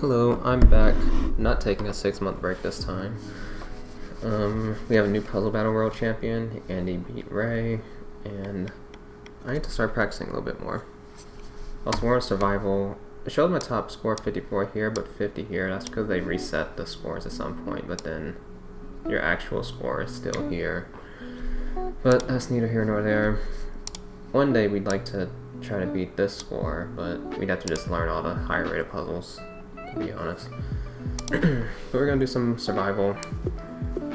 Hello, I'm back. Not taking a 6-month break this time. We have a new Puzzle Battle World Champion. Andy beat Ray, and I need to start practicing a little bit more. Also, we're on survival. It showed my top score 54 here, but 50 here. That's because they reset the scores at some point, but then your actual score is still here. But that's neither here nor there. One day we'd like to try to beat this score, but we'd have to just learn all the higher rated puzzles, to be honest. But we're gonna do some survival.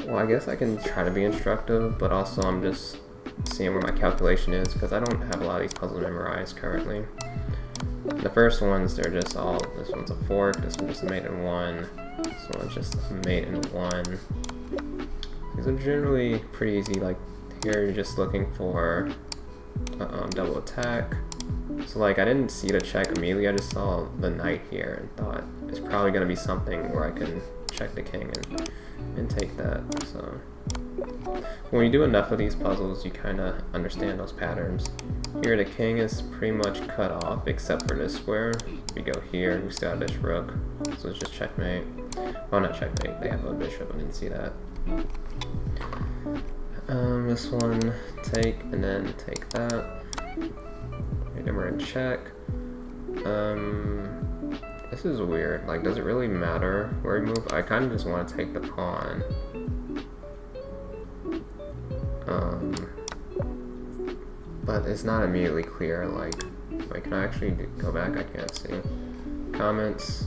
Well, I guess I can try to be instructive, but also I'm just seeing where my calculation is, because I don't have a lot of these puzzles memorized currently. The first ones, they're just all, this one's a fork, this one's just a mate in one, this one's just a mate in one. These are generally pretty easy. Like here, you're just looking for double attack. So like I didn't see the check immediately, I just saw the knight here and thought it's probably going to be something where I can check the king and take that. So when you do enough of these puzzles, you kind of understand those patterns. Here the king is pretty much cut off except for this square. We go here, we still have this rook, so it's just checkmate. Well, not checkmate, they have a bishop, I didn't see that. This one, take, and then take that. And then we're in check. This is weird. Like, does it really matter where we move? I kind of just want to take the pawn. But it's not immediately clear. Like, wait, can I actually go back? I can't see. Comments.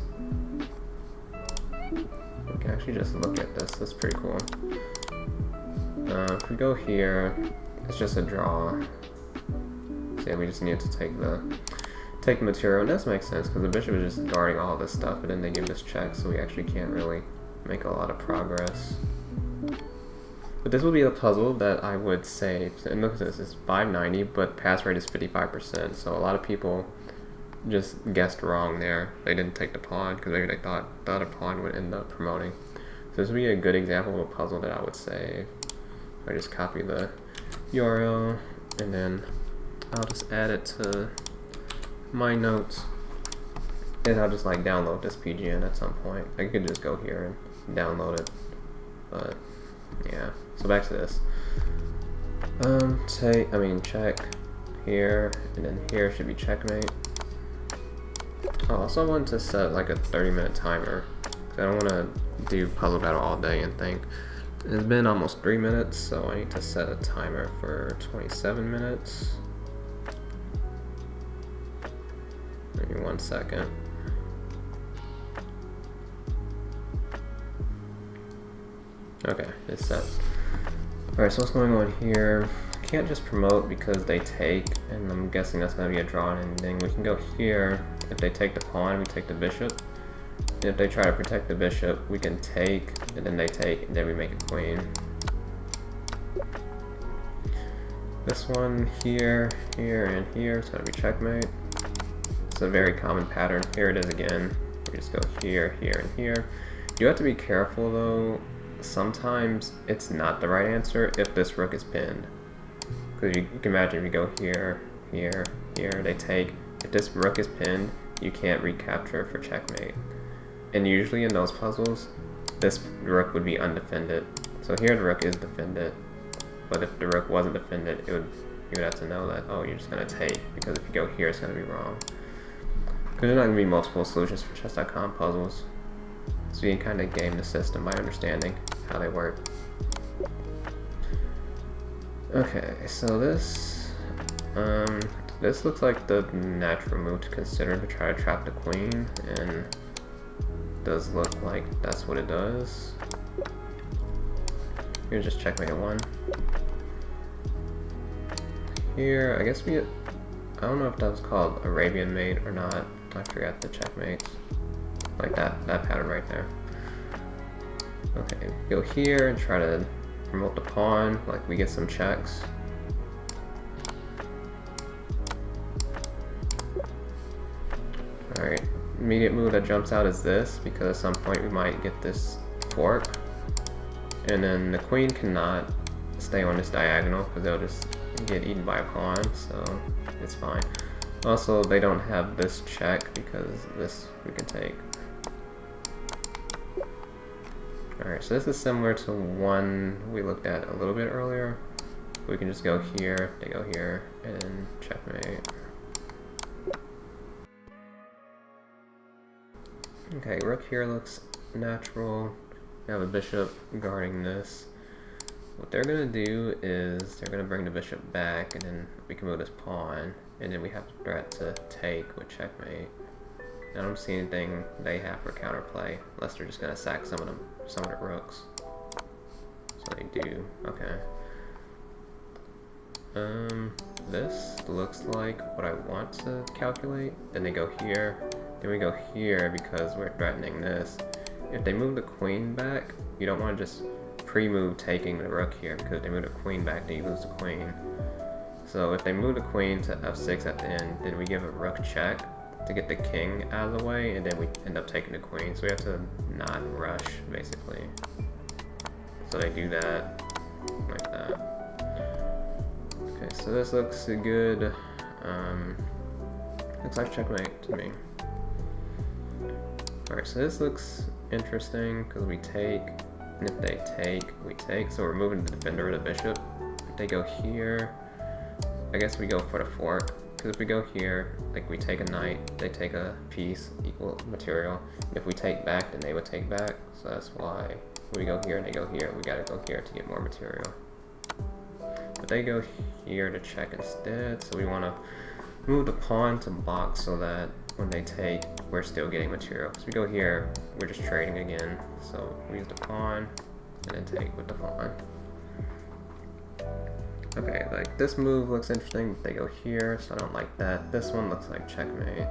We can actually just look at this. That's pretty cool. If we go here, it's just a draw. So yeah, we just need to take the material. And that makes sense because the bishop is just guarding all this stuff, and then they give us check, so we actually can't really make a lot of progress. But this will be a puzzle that I would say, and look at this, it's 590, but pass rate is 55%. So a lot of people just guessed wrong there. They didn't take the pawn because maybe they thought the other pawn would end up promoting. So this would be a good example of a puzzle that I would say. I just copy the URL and then I'll just add it to my notes, and I'll just like download this PGN at some point. I could just go here and download it, but yeah. So back to this. Check here, and then here should be checkmate. I also want to set like a 30-minute timer, because I don't want to do puzzle battle all day and think. It's been almost 3 minutes, so I need to set a timer for 27 minutes. Maybe 1 second. Okay, it's set. Alright, so what's going on here? Can't just promote because they take, and I'm guessing that's going to be a draw and ending. We can go here. If they take the pawn, we take the bishop. And if they try to protect the bishop, we can take, and then they take, and then we make a queen. This one here, here, and here, it's going to be checkmate. It's a very common pattern. Here it is again. We just go here, here, and here. You have to be careful though. Sometimes it's not the right answer if this rook is pinned. Because you can imagine if you go here, here, here, they take. If this rook is pinned, you can't recapture for checkmate. And usually in those puzzles, this rook would be undefended. So here the rook is defended. But if the rook wasn't defended, you would have to know that, oh, you're just going to take. Because if you go here, it's going to be wrong. Because there's not going to be multiple solutions for chess.com puzzles. So you can kind of game the system by understanding how they work. Okay, so this looks like the natural move to consider to try to trap the queen, and it does look like that's what it does. Here's just checkmate at 1. Here, I guess I don't know if that was called Arabian mate or not. I forgot the checkmates. Like that pattern right there. Okay, go here and try to promote the pawn, like we get some checks. Alright, immediate move that jumps out is this, because at some point we might get this fork. And then the queen cannot stay on this diagonal, because they'll just get eaten by a pawn, so it's fine. Also, they don't have this check because this we can take. Alright, so this is similar to one we looked at a little bit earlier. We can just go here, they go here, and checkmate. Okay, rook here looks natural. We have a bishop guarding this. What they're going to do is they're going to bring the bishop back, and then we can move this pawn, and then we have the threat to take with checkmate. I don't see anything they have for counterplay, unless they're just going to sack some of the rooks. So they do. Okay. This looks like what I want to calculate. Then they go here. Then we go here because we're threatening this. If they move the queen back, you don't want to just pre-move taking the rook here, because if they move the queen back, then you lose the queen. So if they move the queen to f6 at the end, then we give a rook check to get the king out of the way, and then we end up taking the queen. So we have to not rush, basically. So they do that, like that. Okay, so this looks good. Looks like checkmate to me. Alright, so this looks interesting because we take, and if they take, we take. So we're moving the defender to the bishop. If they go here, I guess we go for the fork. Because if we go here, like we take a knight, they take a piece, equal material. If we take back, then they would take back. So that's why we go here and they go here. We gotta go here to get more material. But they go here to check instead, so we want to move the pawn to block so that when they take, we're still getting material. Because we go here, we're just trading again. So we use the pawn, and then take with the pawn. Okay, like this move looks interesting, but they go here, so I don't like that. This one looks like checkmate.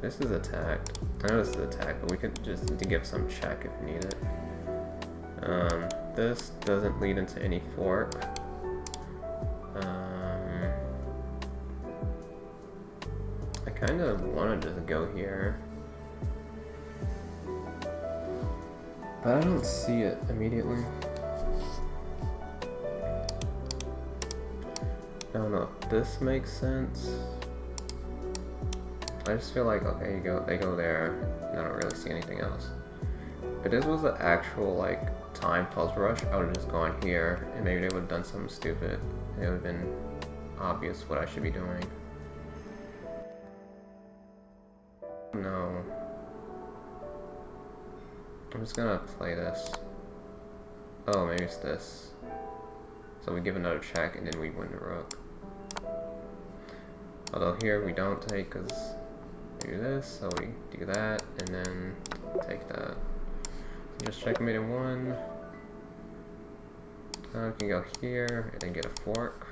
This is attacked. I know this is attacked, but we could just give some check if needed. This doesn't lead into any fork. I kind of want to just go here, but I don't see it immediately. I don't know if this makes sense. I just feel like, okay, they go there, and I don't really see anything else. If this was an actual, like, time puzzle rush, I would have just gone here, and maybe they would have done something stupid, and it would have been obvious what I should be doing. No. I'm just gonna play this. Oh, maybe it's this. So we give another check, and then we win the rook. Although here we don't take, because we do this, so we do that, and then take that. So just checkmate in one. We can go here, and then get a fork.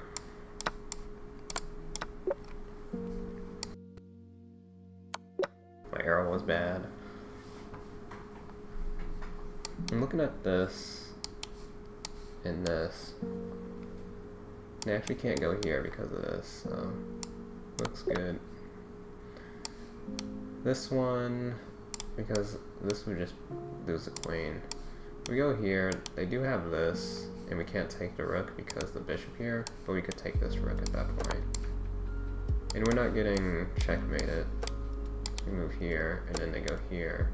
My arrow was bad. I'm looking at this, and this. They actually can't go here because of this, so looks good. This one, because this would just lose the queen. We go here, they do have this, and we can't take the rook because the bishop here, but we could take this rook at that point. And we're not getting checkmated. We move here, and then they go here.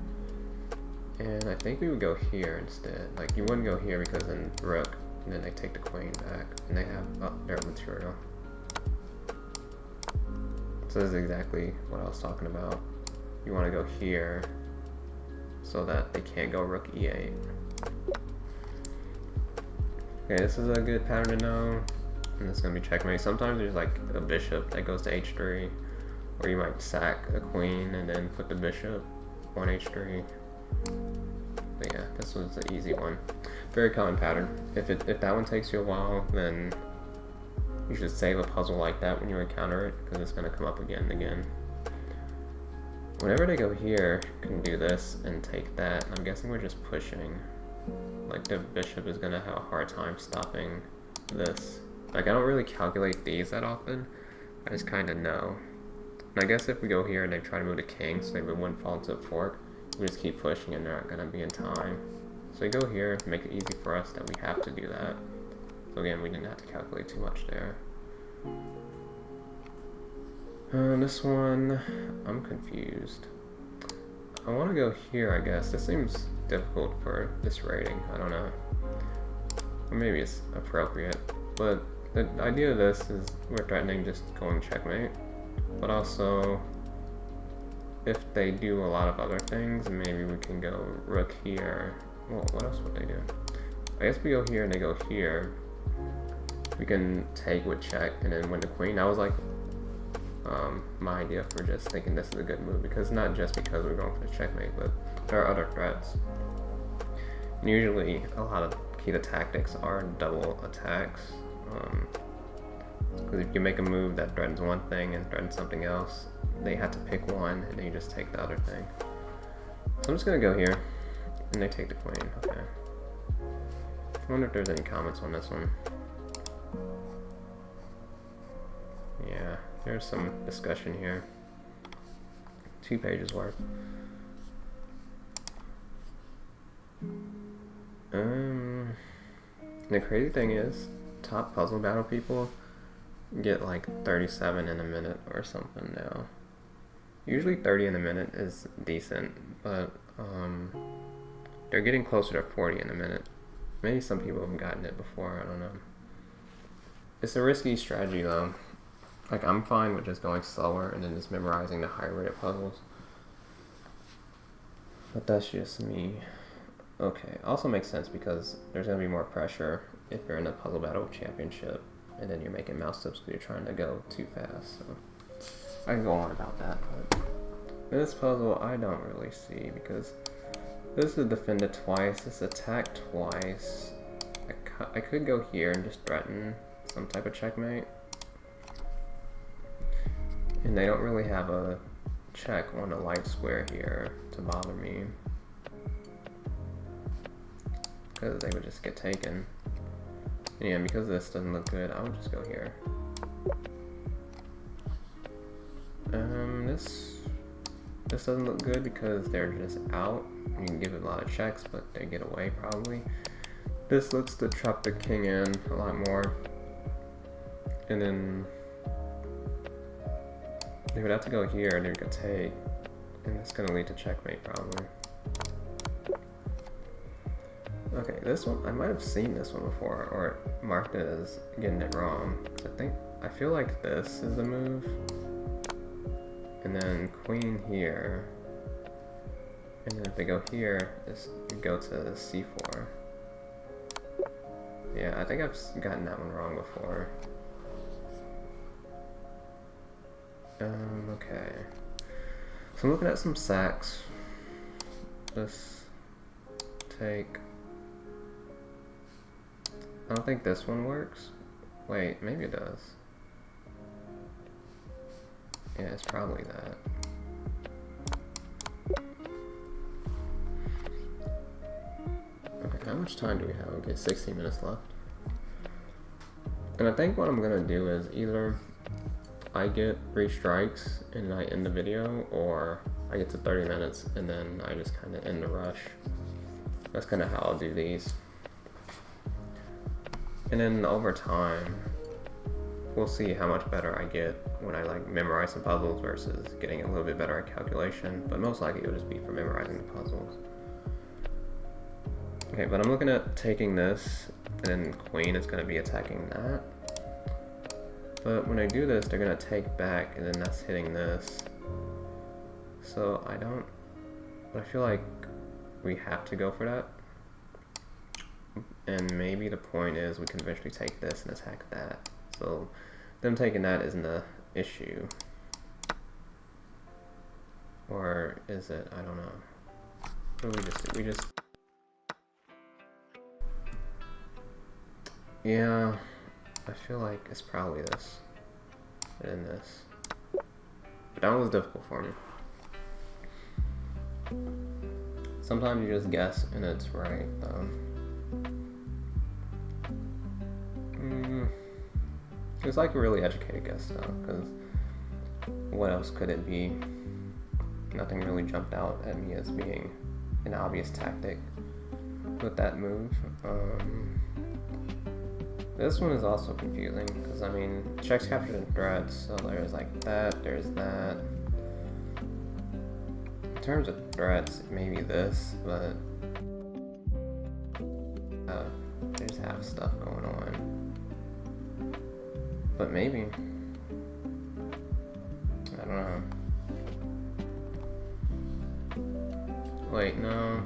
And I think we would go here instead. Like, you wouldn't go here because then rook, and then they take the queen back, and they have their material. So this is exactly what I was talking about. You want to go here so that they can't go rook e8. Okay, this is a good pattern to know, and it's going to be checkmate. Sometimes there's like a bishop that goes to h3, or you might sack a queen and then put the bishop on h3. But yeah, this was the easy one. Very common pattern. If that one takes you a while, then you should save a puzzle like that when you encounter it, because it's going to come up again and again. Whenever they go here, you can do this and take that. I'm guessing we're just pushing. Like, the bishop is going to have a hard time stopping this. Like, I don't really calculate these that often. I just kind of know. And I guess if we go here and they try to move the king so they wouldn't fall into a fork, we just keep pushing and they're not going to be in time. So we go here, make it easy for us that we have to do that. So again, we didn't have to calculate too much there. This one, I'm confused. I want to go here, I guess. This seems difficult for this rating. I don't know. Or maybe it's appropriate. But the idea of this is we're threatening just going checkmate. But also, if they do a lot of other things, maybe we can go rook here. Well, what else would they do? I guess we go here and they go here. We can take with check and then win the queen. That was like my idea for just thinking this is a good move, because not just because we're going for the checkmate, but there are other threats. And usually a lot of key to tactics are double attacks, because if you make a move that threatens one thing and threatens something else, they have to pick one and then you just take the other thing. So I'm just gonna go here and they take the queen. Okay, I wonder if there's any comments on this one. Yeah, there's some discussion here. 2 pages worth. The crazy thing is, top puzzle battle people get like 37 in a minute or something now. Usually 30 in a minute is decent, but they're getting closer to 40 in a minute. Maybe some people have gotten it before, I don't know. It's a risky strategy though. Like, I'm fine with just going slower and then just memorizing the higher rated puzzles. But that's just me. Okay, also makes sense because there's going to be more pressure if you're in a puzzle battle championship and then you're making mouse tips because you're trying to go too fast. So I can go on about that, but this puzzle I don't really see because this is defended twice, it's attacked twice. I could go here and just threaten some type of checkmate. And they don't really have a check on the light square here to bother me, because they would just get taken. And yeah, because this doesn't look good, I would just go here. This doesn't look good because they're just out. You can give it a lot of checks, but they get away probably. This looks to trap the king in a lot more. And then they would have to go here and they could take, and it's gonna lead to checkmate probably. Okay, this one, I might have seen this one before, or marked it as getting it wrong. I feel like this is the move. And then queen here. And then if they go here, you go to c4. Yeah, I think I've gotten that one wrong before. Okay. So I'm looking at some sacks. Let's take... I don't think this one works. Wait, maybe it does. Yeah, it's probably that. Okay, how much time do we have? Okay, 16 minutes left. And I think what I'm gonna do is either I get 3 strikes and I end the video, or I get to 30 minutes and then I just kind of end the rush. That's kind of how I'll do these. And then over time, we'll see how much better I get when I like memorize some puzzles versus getting a little bit better at calculation, but most likely it'll just be for memorizing the puzzles. Okay, but I'm looking at taking this, and then queen is gonna be attacking that. But when I do this, they're gonna take back, and then that's hitting this. So I feel like we have to go for that. And maybe the point is we can eventually take this and attack that. So them taking that isn't the issue. Or is it? I don't know. What do we just yeah, I feel like it's probably this and this. But that one was difficult for me. Sometimes you just guess and it's right. It's like a really educated guess though, because what else could it be? Nothing really jumped out at me as being an obvious tactic with that move. This one is also confusing because I mean, checks captured in threads, so there's like that, there's that. In terms of threads, maybe this, but they just have stuff going on. But maybe. I don't know. Wait, no.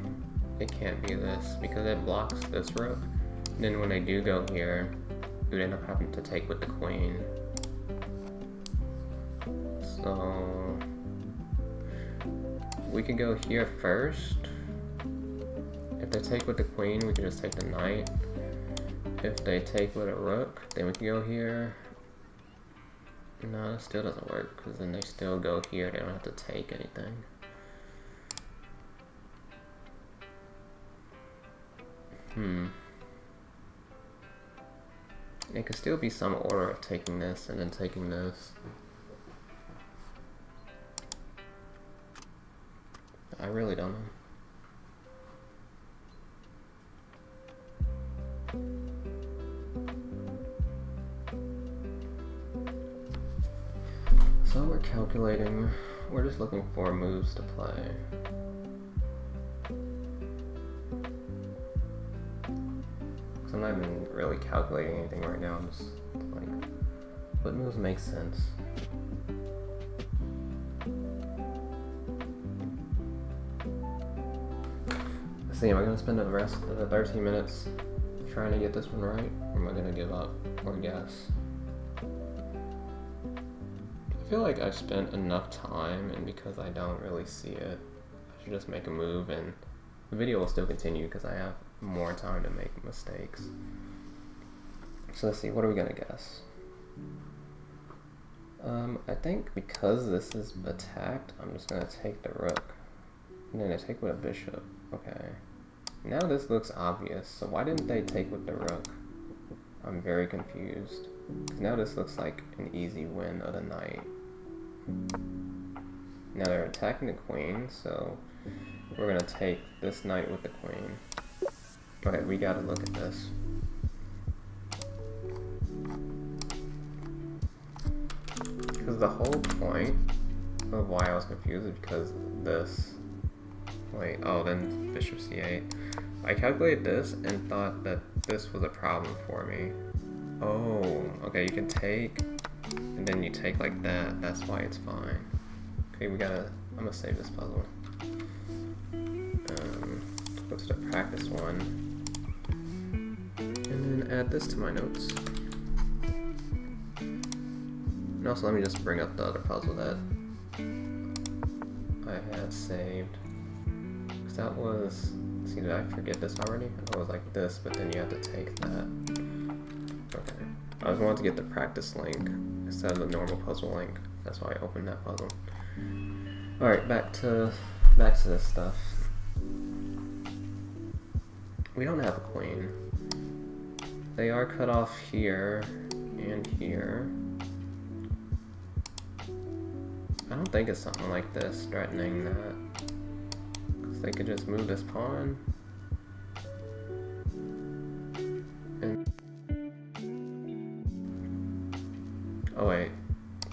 It can't be this because it blocks this rook. Then when they do go here, it would end up having to take with the queen. So we could go here first. If they take with the queen, we could just take the knight. If they take with a rook, then we can go here. No, that still doesn't work because then they still go here. They don't have to take anything. It could still be some order of taking this and then taking this. I really don't know. So we're calculating. We're just looking for moves to play. So I'm not even really calculating anything right now. I'm just like, what moves make sense? Let's see, am I gonna spend the rest of the 13 minutes trying to get this one right? Or am I gonna give up or guess? I feel like I've spent enough time, and because I don't really see it, I should just make a move and the video will still continue because I have more time to make mistakes. So let's see, what are we gonna guess? I think because this is attacked, I'm just gonna take the rook. And then I take with a bishop. Okay. Now this looks obvious, so why didn't they take with the rook? I'm very confused. Now this looks like an easy win of the knight. Now they're attacking the queen, so we're gonna take this knight with the queen. Okay, we gotta look at this. Because the whole point of why I was confused is because this. Wait, oh, then bishop c8. I calculated this and thought that this was a problem for me. Oh, okay, you can take, and then you take like that. That's why it's fine. Okay, I'm gonna save this puzzle. Go to the practice one. And then add this to my notes. And also let me just bring up the other puzzle that I had saved. Because that was, see, did I forget this already? It was like this, but then you have to take that. Okay. I just wanted to get the practice link instead of the normal puzzle link. That's why I opened that puzzle. Alright, back to this stuff. We don't have a queen. They are cut off here and here. I don't think it's something like this threatening that. Because they could just move this pawn. And oh wait.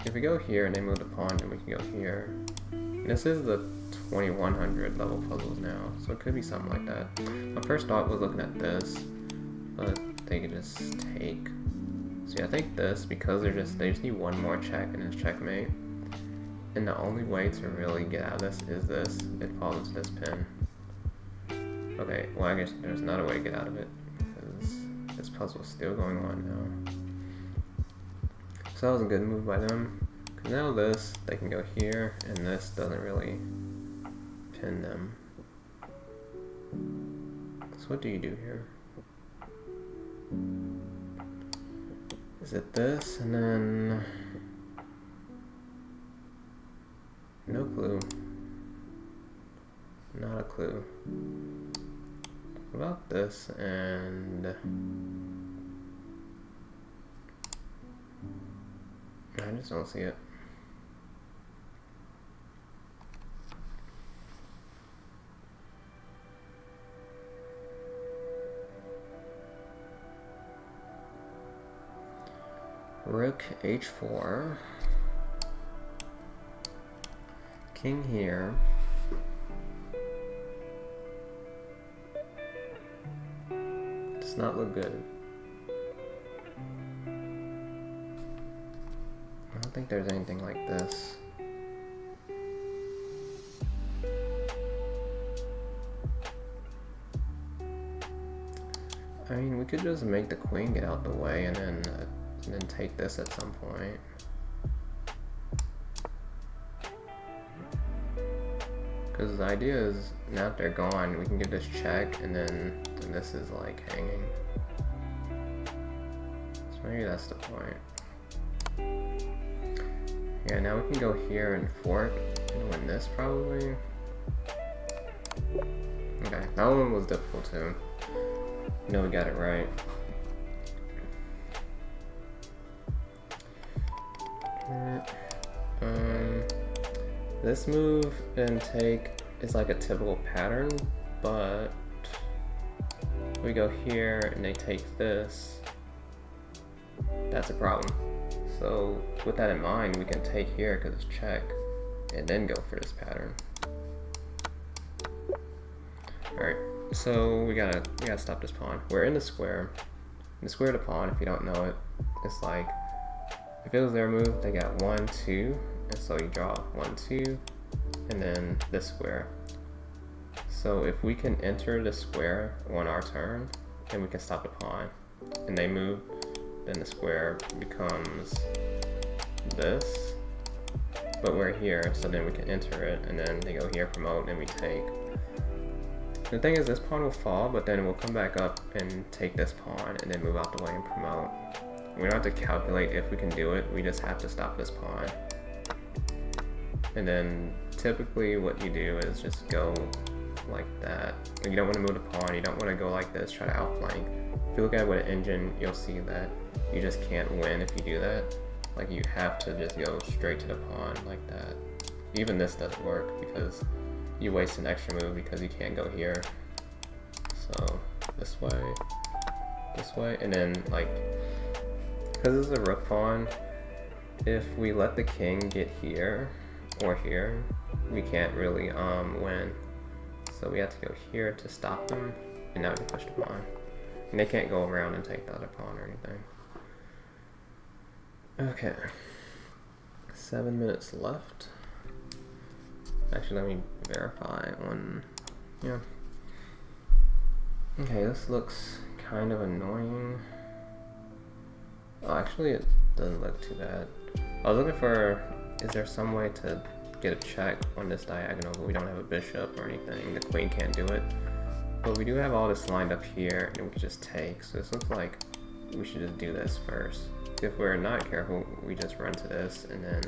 If we go here and they move the pawn, then we can go here. And this is the 2100 level puzzles now, so it could be something like that. My first thought was looking at this, but they could just take. See, I think this, because they just need one more check and it's checkmate. And the only way to really get out of this is this. It falls into this pin. Okay, well I guess there's another way to get out of it, because this puzzle is still going on now. So that was a good move by them. Because now this, they can go here, and this doesn't really pin them. So what do you do here? Is it this, and then... No clue. Not a clue. What about this, and... I just don't see it. rook h4, king here. Does not look good. I don't think there's anything like this. I mean, we could just make the queen get out the way and then take this at some point. Because the idea is, now that they're gone, we can get this check, and then this is like hanging. So maybe that's the point. Yeah, now we can go here and fork and win this probably. Okay, that one was difficult too. No, we got it right. This move and take is like a typical pattern, but we go here and they take this. That's a problem. So with that in mind, we can take here because it's check, and then go for this pattern. All right. So we gotta stop this pawn. We're in the square. In the square of the pawn, if you don't know it, it's like if it was their move, they got 1, 2, and so you draw 1, 2, and then this square. So if we can enter the square on our turn, then we can stop the pawn. And they move, then the square becomes this. But we're here, so then we can enter it, and then they go here, promote, and we take. The thing is, this pawn will fall, but then we'll come back up and take this pawn and then move out the way and promote. We don't have to calculate if we can do it, we just have to stop this pawn. And then typically what you do is just go like that. You don't want to move the pawn, you don't want to go like this, try to outflank. If you look at it with an engine, you'll see that you just can't win if you do that. Like you have to just go straight to the pawn like that. Even this doesn't work because you waste an extra move because you can't go here. So this way, and then like, because this is a rook pawn, if we let the king get here or here, we can't really win. So we have to go here to stop them, and now we can push the pawn. And they can't go around and take the other pawn or anything. Okay, 7 minutes left. Actually, let me verify one. Yeah. Okay, this looks kind of annoying. Oh, actually, it doesn't look too bad. I was looking for, is there some way to get a check on this diagonal, but we don't have a bishop or anything. The queen can't do it. But we do have all this lined up here, and we can just take. So this looks like we should just do this first. If we're not careful, we just run to this, and then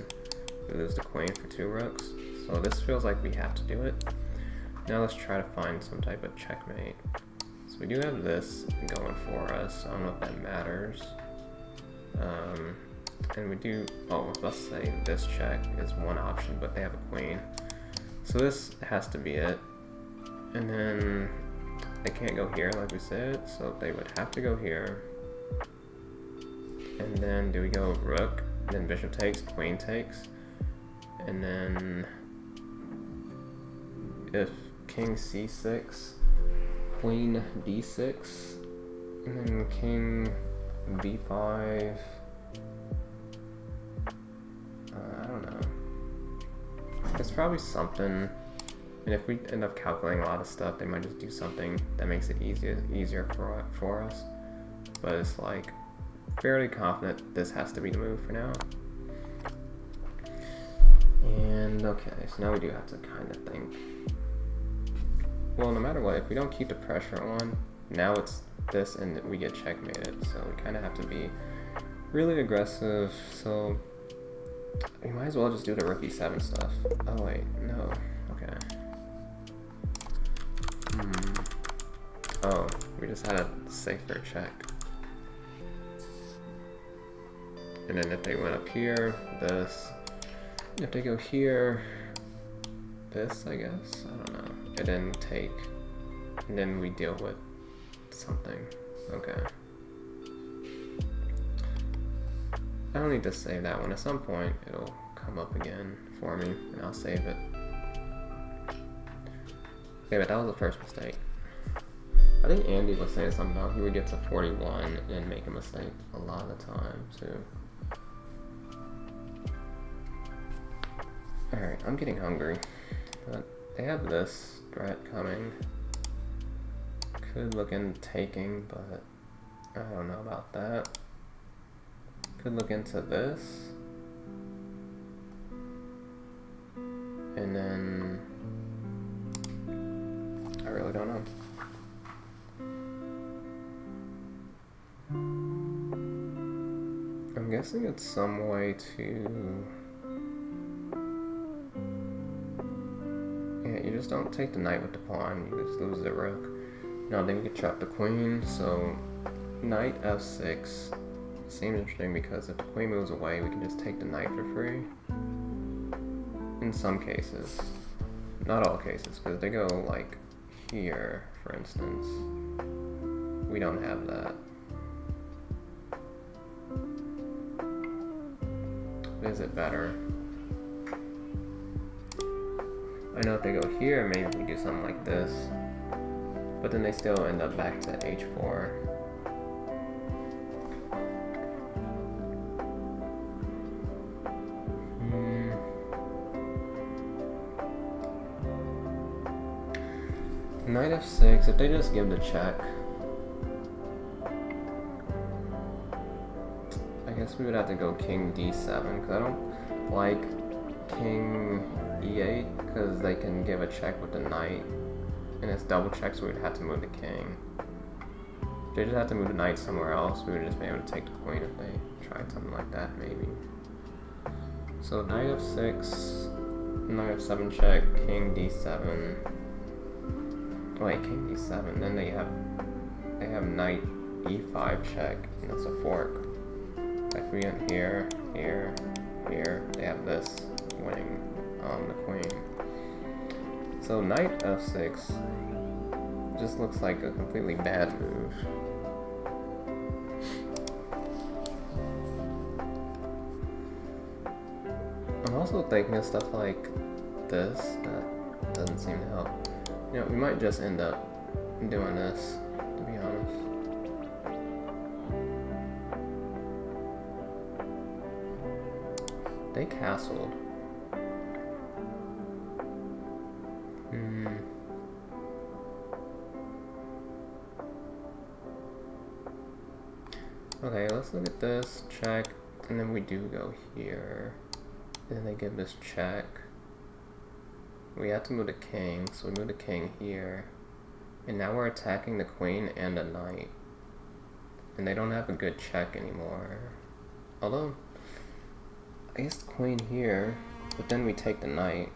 we lose the queen for 2 rooks. So this feels like we have to do it. Now let's try to find some type of checkmate. So we do have this going for us. I don't know if that matters. And we do, oh, let's say this check is one option, but they have a queen. So this has to be it. And then they can't go here like we said, so they would have to go here. And then do we go rook, then bishop takes, queen takes, and then if king c6, queen d6, and then king b5, I don't know. It's probably something, and if we end up calculating a lot of stuff, they might just do something that makes it easier for us. But it's like, fairly confident this has to be the move for now. And okay, so now we do have to kind of think. Well, no matter what, if we don't keep the pressure on, now it's this and we get checkmated. So we kind of have to be really aggressive. So we might as well just do the rook e7 stuff. Oh wait, no, okay. Oh, we just had a safer check. And then if they went up here, this. If they go here, this, I guess. I don't know. And then take. And then we deal with something. Okay. I don't need to save that one. At some point, it'll come up again for me, and I'll save it. Okay, but that was the first mistake. I think Andy was saying something about he would get to 41 and make a mistake a lot of the time, too. Alright, I'm getting hungry. But they have this threat coming. Could look into taking, but I don't know about that. Could look into this. And then I really don't know. I'm guessing it's some way to... Yeah, you just don't take the knight with the pawn, you just lose the rook. Now then we can trap the queen, so knight f6 seems interesting because if the queen moves away, we can just take the knight for free. In some cases. Not all cases, because they go like here, for instance. We don't have that. Is it better? I know if they go here, maybe we do something like this. But then they still end up back to h4. Knight f6, if they just give the check, I guess we would have to go king d7, because I don't like king e8, because they can give a check with the knight, and it's double check, so we'd have to move the king. If they just have to move the knight somewhere else, we would just be able to take the queen if they tried something like that, maybe. So knight f6, knight f7 check, king d7. Wait, king d7, then they have knight e5 check, and that's a fork. If we get here, here, here, they have this winning on the queen. So knight f6 just looks like a completely bad move. I'm also thinking of stuff like this that doesn't seem to help. You know, we might just end up doing this, to be honest. They castled. Okay, let's look at this, check, and then we do go here. Then they give this check. We have to move the king, so we move the king here. And now we're attacking the queen and the knight. And they don't have a good check anymore. Although, I guess the queen here, but then we take the knight.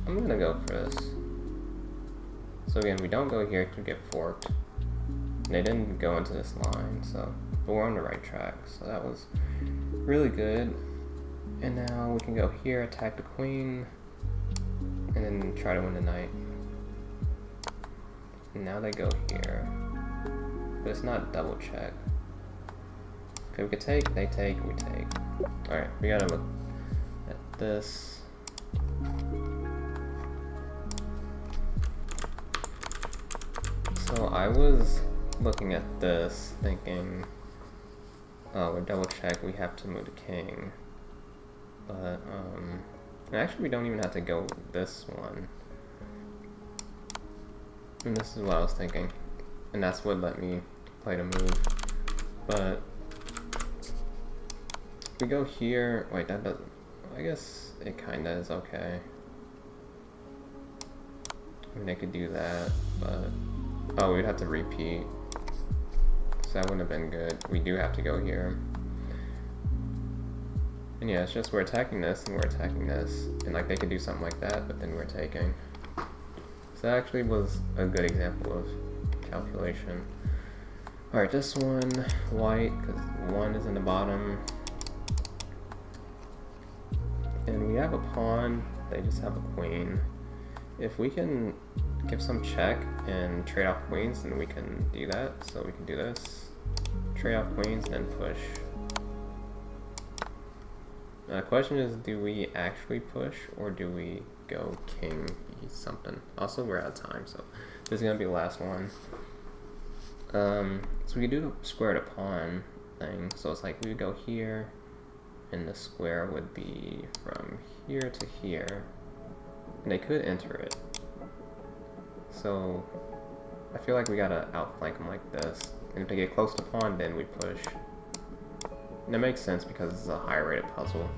I'm gonna go for this. So again, we don't go here to get forked. And they didn't go into this line, so but we're on the right track. So that was really good. And now we can go here, attack the queen, and then try to win the knight. And now they go here. But it's not double check. Okay, we could take, they take, we take. Alright, we gotta look at this. So I was looking at this thinking, oh, we're double check, we have to move the king. But, actually we don't even have to go this one. And this is what I was thinking. And that's what let me play the move. But, we go here, wait, that doesn't, I guess it kinda is okay. I mean, I could do that, but, oh, we'd have to repeat. So that wouldn't have been good. We do have to go here. And yeah, it's just we're attacking this and we're attacking this. And like they could do something like that, but then we're taking. So that actually was a good example of calculation. Alright, this one, white, because 1 is in the bottom. And we have a pawn, they just have a queen. If we can give some check and trade off queens, then we can do that. So we can do this. trade off queens, then push. Now the question is, do we actually push or do we go king something? Also, we're out of time, so this is gonna be the last one. So we could do the square to pawn thing. So it's like we would go here, and the square would be from here to here, and they could enter it. So I feel like we gotta outflank them like this, and if they get close to pawn, then we push. And that makes sense because it's a higher rated puzzle.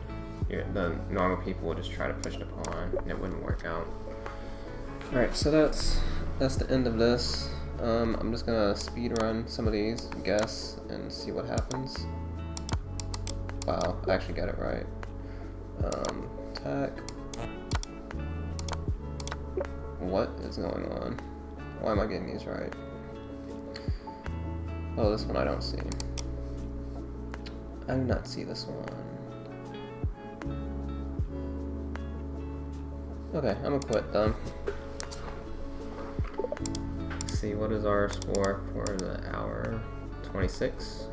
The normal people would just try to push the pawn, and it wouldn't work out. Alright, so that's the end of this. I'm just gonna speed run some of these, guess, and see what happens. Wow, I actually got it right. Attack. What is going on? Why am I getting these right? Oh, this one I don't see. I do not see this one. Okay, I'm gonna quit then. Let's see, what is our score for the hour? 26.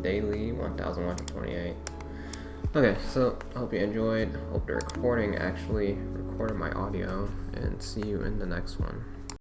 Daily, 1,128. Okay, so I hope you enjoyed. Hope the recording actually recorded my audio, and see you in the next one.